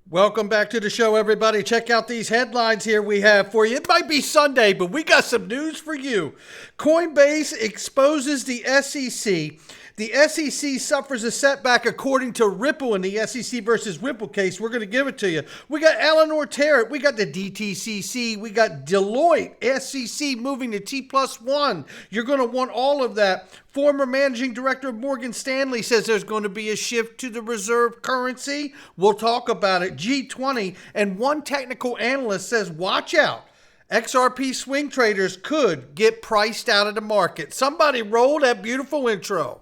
Welcome back to the show, everybody. Check out these headlines here we have for you. It might be Sunday, but we got some news for you. Coinbase exposes the SEC. The SEC suffers a setback according to Ripple in the SEC versus Ripple case. We're going to give it to you. We got Eleanor Terrett. We got the DTCC. We got Deloitte, SEC moving to T+1. You're going to want all of that. Former managing director of Morgan Stanley says there's going to be a shift to the reserve currency. We'll talk about it. G20, and one technical analyst says, watch out. XRP swing traders could get priced out of the market. Somebody roll that beautiful intro.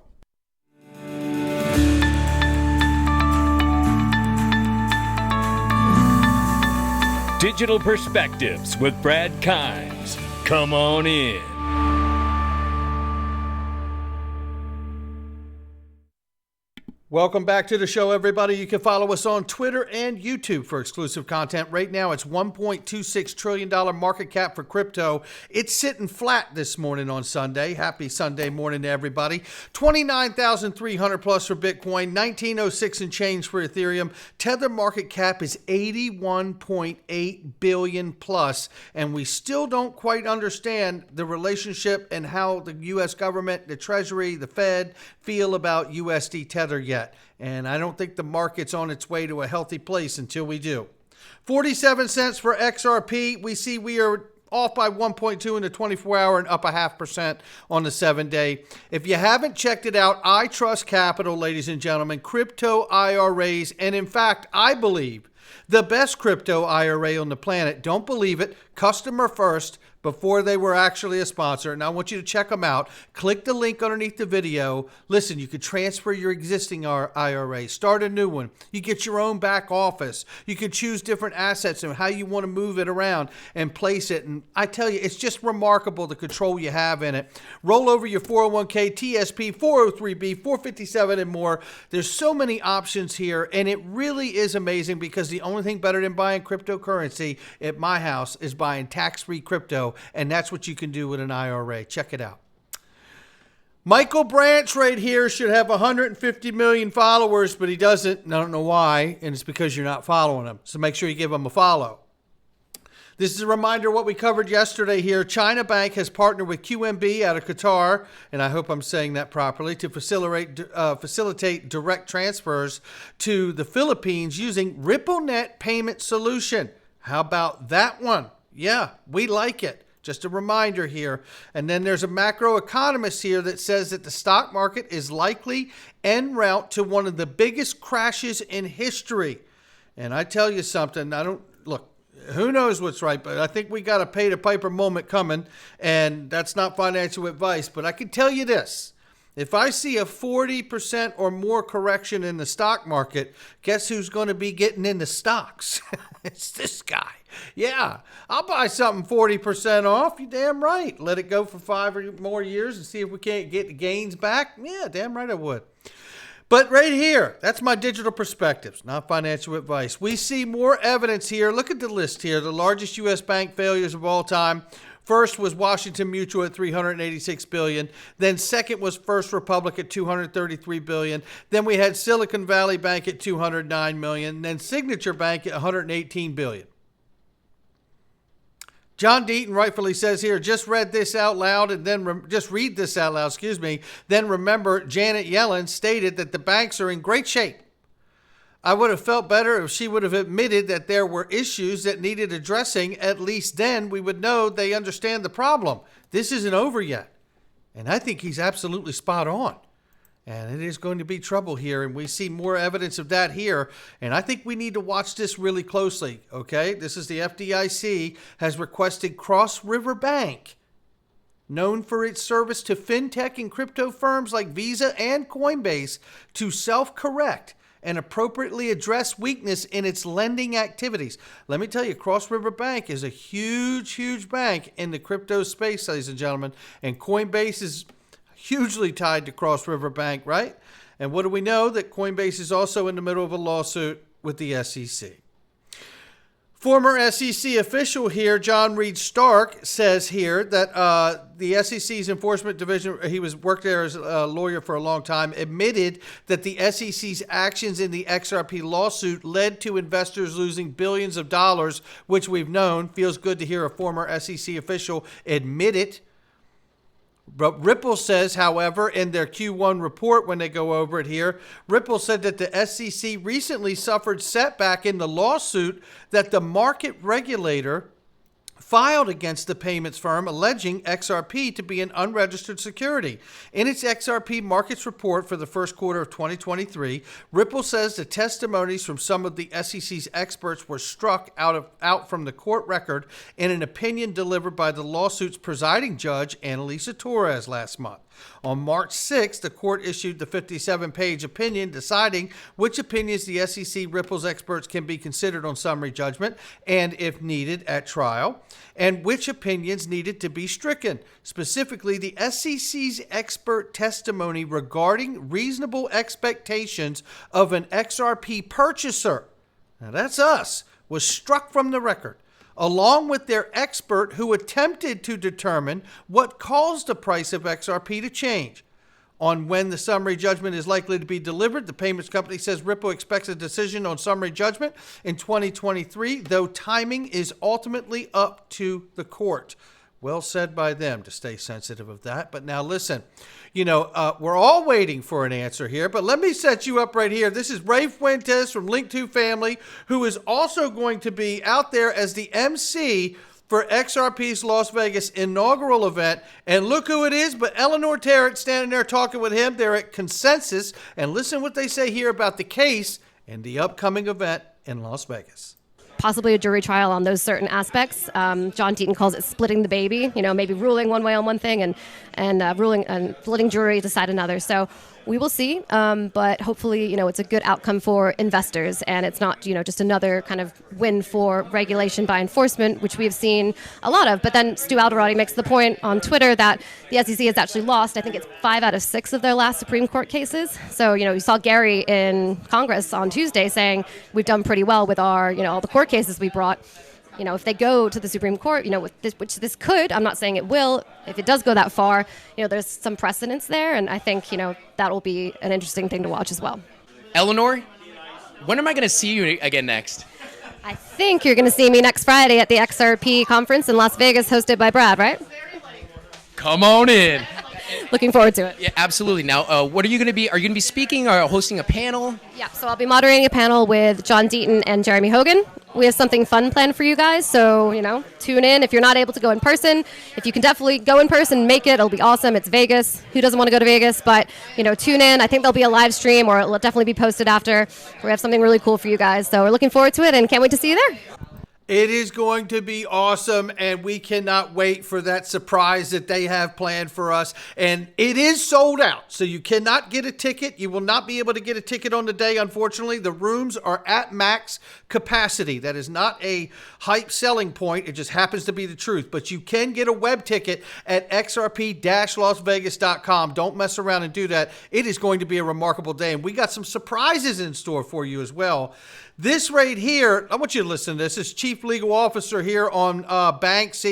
Digital Perspectives with Brad Kimes. Come on in. Welcome back to the show, everybody. You can follow us on Twitter and YouTube for exclusive content. Right now, it's $1.26 trillion market cap for crypto. It's sitting flat this morning on Sunday. Happy Sunday morning to everybody. 29,300 plus for Bitcoin, 1906 and change for Ethereum. Tether market cap is 81.8 billion plus, and we still don't quite understand the relationship and how the U.S. government, the Treasury, the Fed feel about USD Tether yet. And I don't think the market's on its way to a healthy place until we do. 47 cents for XRP. We see we are off by 1.2 in the 24-hour and up 0.5% on the 7-day. If you haven't checked it out, I trust capital, ladies and gentlemen, crypto IRAs, and in fact, I believe the best crypto IRA on the planet. Don't believe it. Customer first. Before they were actually a sponsor. And I want you to check them out. Click the link underneath the video. Listen, you could transfer your existing IRA, start a new one. You get your own back office. You could choose different assets and how you want to move it around and place it. And I tell you, it's just remarkable the control you have in it. Roll over your 401k, TSP, 403b, 457 and more. There's so many options here, and it really is amazing because the only thing better than buying cryptocurrency at my house is buying tax-free crypto. And that's what you can do with an IRA. Check it out. Michael Branch right here should have 150 million followers, but he doesn't. And I don't know why, and it's because you're not following him. So make sure you give him a follow. This is a reminder of what we covered yesterday here. China Bank has partnered with QNB out of Qatar, and I hope I'm saying that properly, to facilitate direct transfers to the Philippines using RippleNet payment solution. How about that one? Yeah, we like it. Just a reminder here. And then there's a macroeconomist here that says that the stock market is likely en route to one of the biggest crashes in history. And I tell you something, look, who knows what's right, but I think we got a pay the piper moment coming, and that's not financial advice, but I can tell you this. If I see a 40% or more correction in the stock market, guess who's going to be getting into stocks? It's this guy. Yeah, I'll buy something 40% off. You damn right. Let it go for 5 or more years and see if we can't get the gains back. Yeah, damn right I would. But right here, that's my digital perspectives, not financial advice. We see more evidence here. Look at the list here. The largest U.S. bank failures of all time. First was Washington Mutual at $386 billion. Then second was First Republic at $233 billion. Then we had Silicon Valley Bank at $209 million. Then Signature Bank at $118 billion. John Deaton rightfully says here, just read this out loud and then just read this out loud, Then remember, Janet Yellen stated that the banks are in great shape. I would have felt better if she would have admitted that there were issues that needed addressing. At least then we would know they understand the problem. This isn't over yet. And I think he's absolutely spot on. And it is going to be trouble here, and we see more evidence of that here. And I think we need to watch this really closely, okay? This is the FDIC has requested Cross River Bank, known for its service to fintech and crypto firms like Visa and Coinbase, to self-correct and appropriately address weakness in its lending activities. Let me tell you, Cross River Bank is a huge, huge bank in the crypto space, ladies and gentlemen, and Coinbase is hugely tied to Cross River Bank, right? And what do we know? That Coinbase is also in the middle of a lawsuit with the SEC. Former SEC official here, John Reed Stark, says here that the SEC's enforcement division, he worked there as a lawyer for a long time, admitted that the SEC's actions in the XRP lawsuit led to investors losing billions of dollars, which we've known. Feels good to hear a former SEC official admit it. But Ripple says, however, in their Q1 report, when they go over it here, Ripple said that the SEC recently suffered setback in the lawsuit that the market regulator filed against the payments firm, alleging XRP to be an unregistered security. In its XRP markets report for the first quarter of 2023, Ripple says the testimonies from some of the SEC's experts were struck out from the court record in an opinion delivered by the lawsuit's presiding judge, Annalisa Torres, last month. On March 6th, the court issued the 57-page opinion deciding which opinions the SEC Ripple's experts can be considered on summary judgment and, if needed, at trial, and which opinions needed to be stricken. Specifically, the SEC's expert testimony regarding reasonable expectations of an XRP purchaser, now that's us, was struck from the record, along with their expert who attempted to determine what caused the price of XRP to change. On when the summary judgment is likely to be delivered, the payments company says Ripple expects a decision on summary judgment in 2023, though timing is ultimately up to the court. Well said by them to stay sensitive of that. But now listen, we're all waiting for an answer here, but let me set you up right here. This is Ray Fuentes from Link2 Family, who is also going to be out there as the MC for XRP's Las Vegas inaugural event. And look who it is, but Eleanor Terrett standing there talking with him. They're at Consensus. And listen what they say here about the case and the upcoming event in Las Vegas. Possibly a jury trial on those certain aspects. John Deaton calls it splitting the baby, maybe ruling one way on one thing and ruling and letting jury decide another. So we will see, but hopefully, it's a good outcome for investors, and it's not, just another kind of win for regulation by enforcement, which we have seen a lot of. But then Stu Alderati makes the point on Twitter that the SEC has actually lost, I think it's 5 out of 6 of their last Supreme Court cases. So, you saw Gary in Congress on Tuesday saying we've done pretty well with our, all the court cases we brought. If they go to the Supreme Court, which this could, I'm not saying it will, if it does go that far, there's some precedence there. And I think, that will be an interesting thing to watch as well. Eleanor, when am I going to see you again next? I think you're going to see me next Friday at the XRP conference in Las Vegas, hosted by Brad, right? Come on in. Looking forward to it. Yeah, absolutely. Now, what are you going to be? Are you going to be speaking or hosting a panel? Yeah, so I'll be moderating a panel with John Deaton and Jeremy Hogan. We have something fun planned for you guys, so, tune in. If you're not able to go in person, if you can definitely go in person, make it. It'll be awesome. It's Vegas. Who doesn't want to go to Vegas? But, tune in. I think there'll be a live stream, or it'll definitely be posted after. We have something really cool for you guys, so we're looking forward to it and can't wait to see you there. It is going to be awesome, and we cannot wait for that surprise that they have planned for us. And it is sold out, so you cannot get a ticket. You will not be able to get a ticket on the day, unfortunately. The rooms are at max capacity. That is not a hype selling point. It just happens to be the truth. But you can get a web ticket at xrp-lasvegas.com. Don't mess around and do that. It is going to be a remarkable day, and we got some surprises in store for you as well. This right here, I want you to listen to this. This Chief Legal Officer here on Bankless,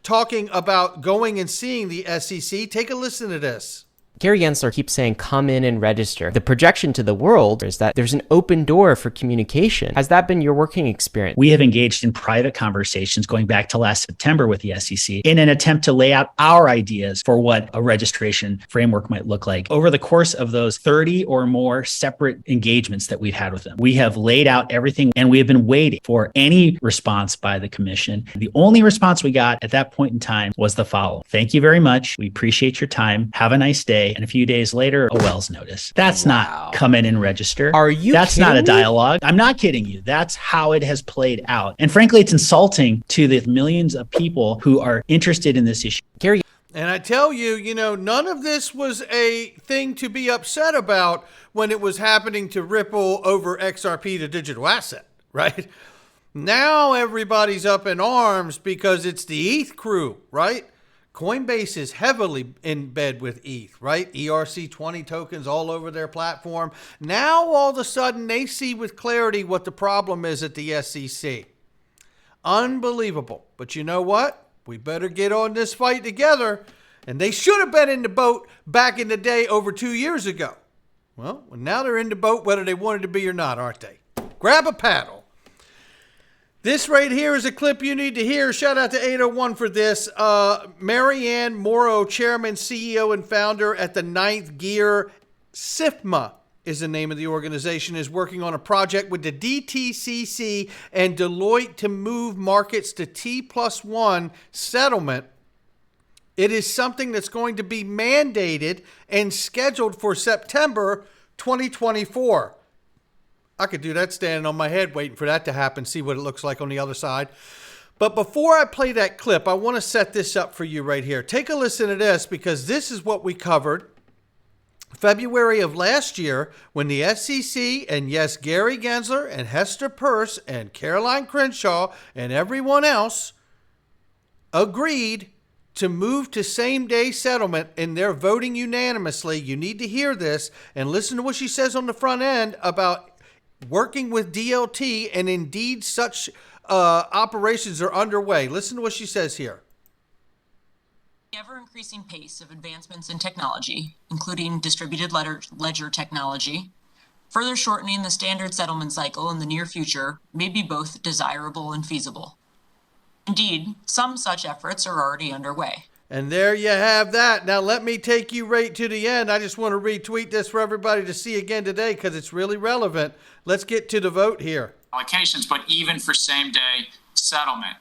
talking about going and seeing the SEC. Take a listen to this. Gary Gensler keeps saying, come in and register. The projection to the world is that there's an open door for communication. Has that been your working experience? We have engaged in private conversations going back to last September with the SEC in an attempt to lay out our ideas for what a registration framework might look like. Over the course of those 30 or more separate engagements that we've had with them, we have laid out everything, and we have been waiting for any response by the commission. The only response we got at that point in time was the following: thank you very much. We appreciate your time. Have a nice day. And a few days later, a Wells notice. That's not come in and register. Are you That's kidding not a me? dialogue. I'm not kidding you. That's how it has played out. And frankly, it's insulting to the millions of people who are interested in this issue. Gary, And I tell you, none of this was a thing to be upset about when it was happening to Ripple over XRP, the digital asset, right? Now everybody's up in arms because it's the ETH crew, right? Coinbase is heavily in bed with ETH, right? ERC20 tokens all over their platform. Now, all of a sudden, they see with clarity what the problem is at the SEC. Unbelievable. But you know what? We better get on this fight together. And they should have been in the boat back in the day over 2 years ago. Well, now they're in the boat whether they wanted to be or not, aren't they? Grab a paddle. This right here is a clip you need to hear. Shout out to 801 for this. Marianne Morrow, chairman, CEO, and founder at the Ninth Gear, SIFMA is the name of the organization, is working on a project with the DTCC and Deloitte to move markets to T+1 settlement. It is something that's going to be mandated and scheduled for September 2024. I could do that standing on my head waiting for that to happen, see what it looks like on the other side. But before I play that clip, I want to set this up for you right here. Take a listen to this, because this is what we covered February of last year when the SEC and, yes, Gary Gensler and Hester Peirce and Caroline Crenshaw and everyone else agreed to move to same-day settlement, and they're voting unanimously. You need to hear this and listen to what she says on the front end about working with DLT, and indeed such operations are underway. Listen to what she says here. The ever-increasing pace of advancements in technology, including distributed ledger technology, further shortening the standard settlement cycle in the near future may be both desirable and feasible. Indeed, some such efforts are already underway. And there you have that. Now, let me take you right to the end. I just want to retweet this for everybody to see again today because it's really relevant. Let's get to the vote here. Allocations, but even for same-day settlement.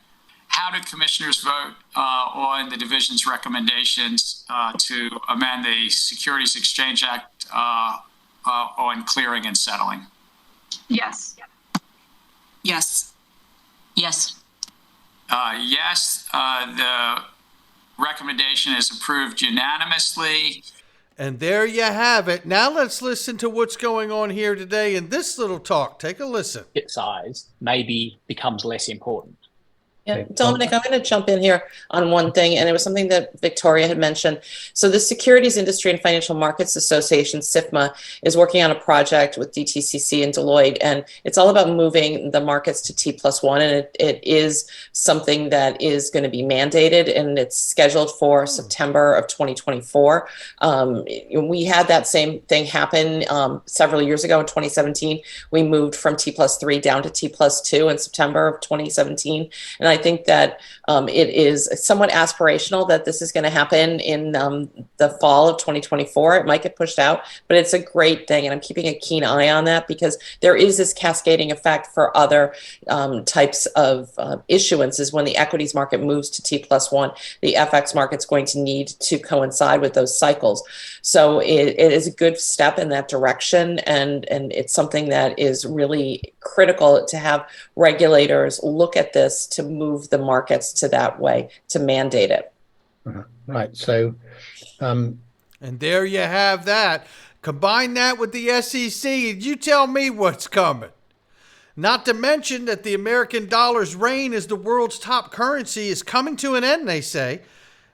How did commissioners vote on the division's recommendations to amend the Securities Exchange Act on clearing and settling? Yes. Yes. Yes. Yes. The recommendation is approved unanimously. And there you have it. Now let's listen to what's going on here today in this little talk. Take a listen. Size maybe becomes less important. Yeah, Dominic, I'm going to jump in here on one thing, and it was something that Victoria had mentioned. So the Securities Industry and Financial Markets Association, SIFMA, is working on a project with DTCC and Deloitte, and it's all about moving the markets to T+1, and it is something that is going to be mandated, and it's scheduled for September of 2024. We had that same thing happen several years ago in 2017. We moved from T+3 down to T+2 in September of 2017, and I think that it is somewhat aspirational that this is going to happen in the fall of 2024. It might get pushed out, but it's a great thing. And I'm keeping a keen eye on that because there is this cascading effect for other types of issuances. When the equities market moves to T+1, the FX market's going to need to coincide with those cycles. So it is a good step in that direction. And it's something that is really critical to have regulators look at this to move the markets to that way, to mandate it. Right. So, and there you have that. Combine that with the SEC, and you tell me what's coming. Not to mention that the American dollar's reign as the world's top currency is coming to an end, they say.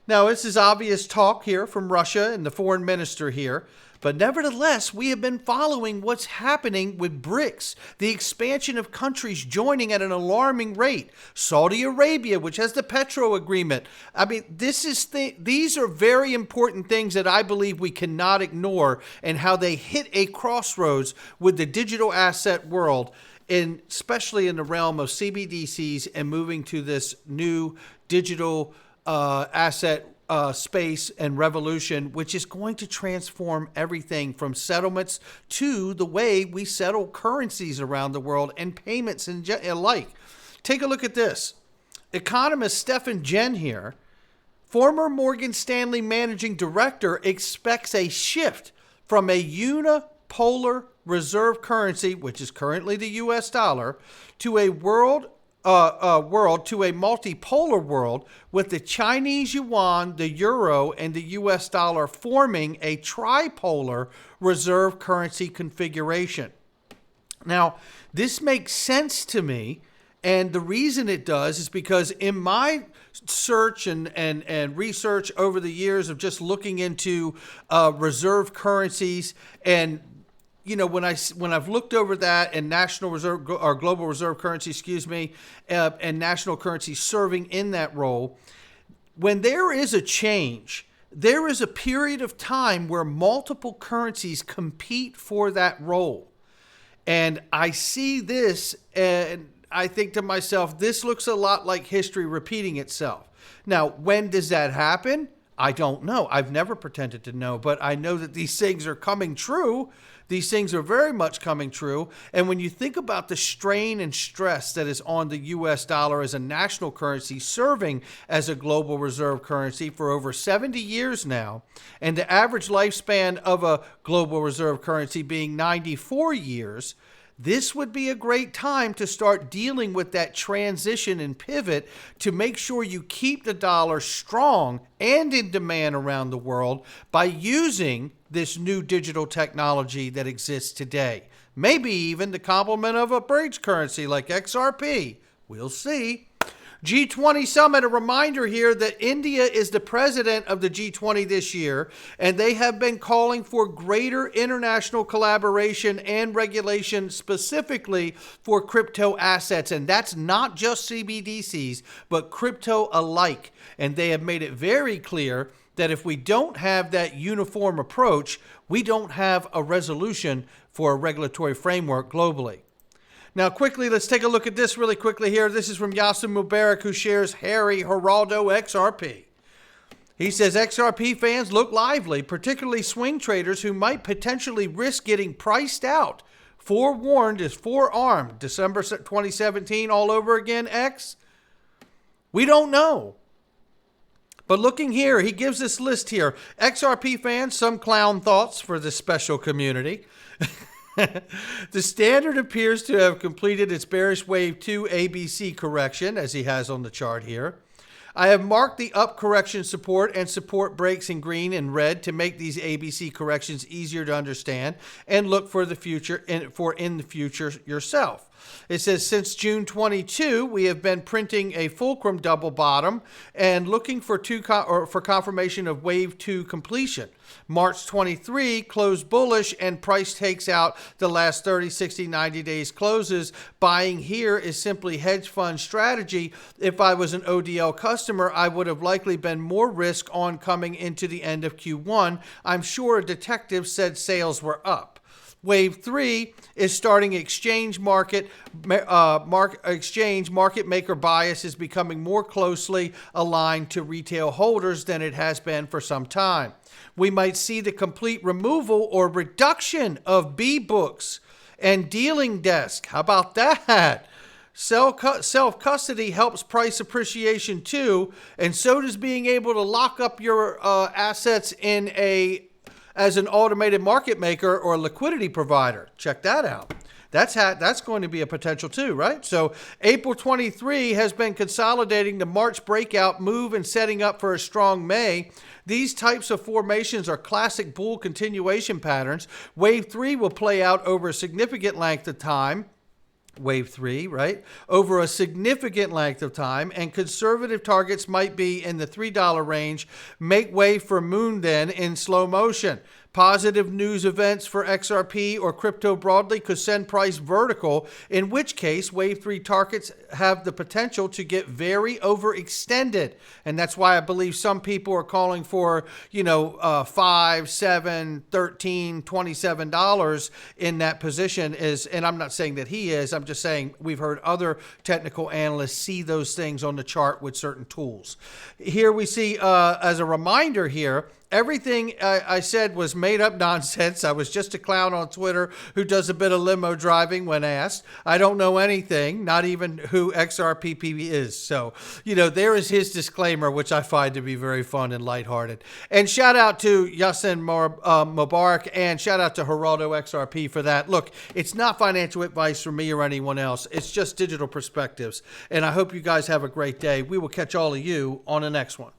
Now, this is obvious talk here from Russia and the foreign minister here. But nevertheless, we have been following what's happening with BRICS, the expansion of countries joining at an alarming rate. Saudi Arabia, which has the Petro agreement. I mean, these are very important things that I believe we cannot ignore, and how they hit a crossroads with the digital asset world, and especially in the realm of CBDCs and moving to this new digital asset space and revolution, which is going to transform everything from settlements to the way we settle currencies around the world and payments and alike. Take a look at this. Economist Stephen Jen here, former Morgan Stanley managing director, expects a shift from a unipolar reserve currency, which is currently the US dollar, to a multipolar world, with the Chinese yuan, the euro, and the US dollar forming a tripolar reserve currency configuration. Now, this makes sense to me And the reason it does is because in my search and research over the years of just looking into reserve currencies, and when I've looked over that and national reserve or global reserve currency, and national currency serving in that role, when there is a change, there is a period of time where multiple currencies compete for that role. And I see this and I think to myself, this looks a lot like history repeating itself. Now, when does that happen? I don't know. I've never pretended to know, but I know that these things are coming true. These things are very much coming true. And when you think about the strain and stress that is on the US dollar as a national currency, serving as a global reserve currency for over 70 years now, and the average lifespan of a global reserve currency being 94 years, this would be a great time to start dealing with that transition and pivot to make sure you keep the dollar strong and in demand around the world by using this new digital technology that exists today. Maybe even the complement of a bridge currency like XRP. We'll see. G20 Summit, a reminder here that India is the president of the G20 this year, and they have been calling for greater international collaboration and regulation specifically for crypto assets. And that's not just CBDCs, but crypto alike. And they have made it very clear that if we don't have that uniform approach, we don't have a resolution for a regulatory framework globally. Now, quickly, let's take a look at this really quickly here. This is from Yasin Mubarak, who shares Harry Geraldo XRP. He says, XRP fans look lively, particularly swing traders who might potentially risk getting priced out. Forewarned is forearmed. December 2017 all over again, X? We don't know. But looking here, he gives this list here. XRP fans, some clown thoughts for this special community. The standard appears to have completed its bearish wave 2 ABC correction, as he has on the chart here. I have marked the up correction support and support breaks in green and red to make these ABC corrections easier to understand and look for the future in the future yourself. It says, since June 22, we have been printing a fulcrum double bottom and looking for confirmation of wave 2 completion. March 23 closed bullish and price takes out the last 30, 60, 90 days closes. Buying here is simply hedge fund strategy. If I was an ODL customer, I would have likely been more risk on coming into the end of Q1. I'm sure a detective said sales were up. Wave 3 is starting exchange market maker bias is becoming more closely aligned to retail holders than it has been for some time. We might see the complete removal or reduction of B books and dealing desk. How about that? Self-custody helps price appreciation too, and so does being able to lock up your assets as an automated market maker or liquidity provider. Check that out. That's going to be a potential too, right? So April 23 has been consolidating the March breakout move and setting up for a strong May. These types of formations are classic bull continuation patterns. Wave 3 will play out over a significant length of time. Wave 3, right? Over a significant length of time, and conservative targets might be in the $3 range. Make way for Moon then in slow motion. Positive news events for XRP or crypto broadly could send price vertical, in which case Wave 3 targets have the potential to get very overextended. And that's why I believe some people are calling for, $5, $7, $13, $27 in that position. And I'm not saying that he is. I'm just saying we've heard other technical analysts see those things on the chart with certain tools. Here we see, as a reminder here, everything I said was made up nonsense. I was just a clown on Twitter who does a bit of limo driving when asked. I don't know anything, not even who XRPP is. So, there is his disclaimer, which I find to be very fun and lighthearted. And shout out to Yasin Mubarak and shout out to Geraldo XRP for that. Look, it's not financial advice from me or anyone else. It's just digital perspectives. And I hope you guys have a great day. We will catch all of you on the next one.